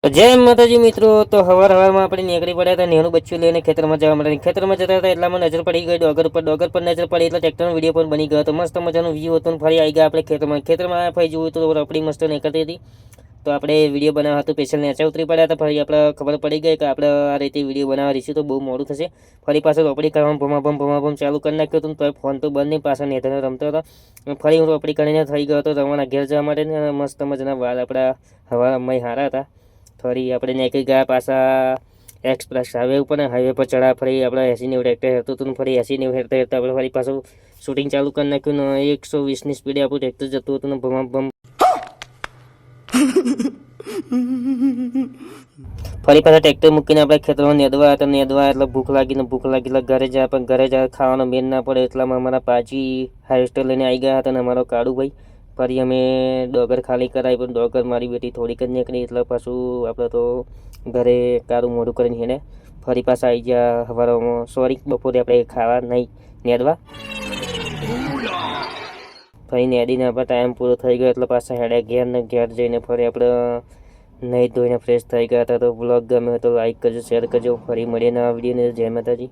જય માતાજી મિત્રો, તો હવારમાં આપણે નીકળી પડ્યા હતા નેનું બચ્ચું લઈને ખેતરમાં જવા માટે. ખેતરમાં જતા હતા એટલામાં નજર પડી ગઈ ડોગર પર નજર પડી એટલે ટ્રેક્ટરનો વિડીયો પણ બની ગયો હતો. મસ્ત મજાનું વ્યૂ હતું. ફરી આવી ગયા આપણે ખેતરમાં આવ્યા ફરી જોયું તો આપણી મસ્ત નીકળતી હતી. તો આપણે વિડીયો બનાવવા હતું સ્પેશિયલ નેચા ઉતરી પડ્યા હતા. ફરી આપણે ખબર પડી ગઈ કે આપણે આ રીતે વિડીયો બનાવવા રહીશું તો બહુ મોડું થશે. ફરી પાછળ રોપડી કરવાનું ભમાભમ ચાલુ કરી નાખ્યું હતું. તો ફોન તો બંધ નહીં, પાછળ નેતાને રમતો હતો. ફરી હું રોપડી કરીને થઈ ગયો હતો રવાના ઘેર જવા માટે. મસ્ત મજાના વાળ આપણા હવામાં હારા હતા. ફરી આપણે નીકળી ગયા પાછા એક્સપ્રેસ હાઈવે ઉપર. હાઈવે પર ચડા ફરી આપણે 80-90 ટ્રેક્ટર હતું. ફરી 80-90 હેરતા આપણે ફરી પાછું શૂટિંગ ચાલુ કરી નાખ્યું. 120ની સ્પીડે આપણું ટ્રેક્ટર જતું હતું ને ભમ ફરી પાછા ટ્રેક્ટર મૂકીને આપણે ખેતરમાં નેદવા એટલે ભૂખ લાગી એટલે ઘરે જાય. પણ ઘરે જાય ખાવાનો મેન ના પડે એટલામાં અમારા પાજી હાર્વેસ્ટર લઈને આવી ગયા હતા અને અમારો કાળુભાઈ. ફરી અમે ડોગર ખાલી કરાવી પણ ડોગર મારી બેટી થોડીક જ નીકળી એટલે પાછું આપણે તો ઘરે કારું મોઢું કરીને હેને ફરી પાછા આવી ગયા સવારમાં. સોરી, બપોરે આપણે ખાવા નહીં નેદવા. ફરી નેદીને આપણે ટાઈમ પૂરો થઈ ગયો એટલે પાછા ઘેર જઈને ફરી આપણે નહીં ધોઈને ફ્રેશ થઈ ગયા હતા. તો બ્લોગ ગમે તો લાઈક કરજો, શેર કરજો. ફરી મળીએ નવા વિડીયોને. જય માતાજી.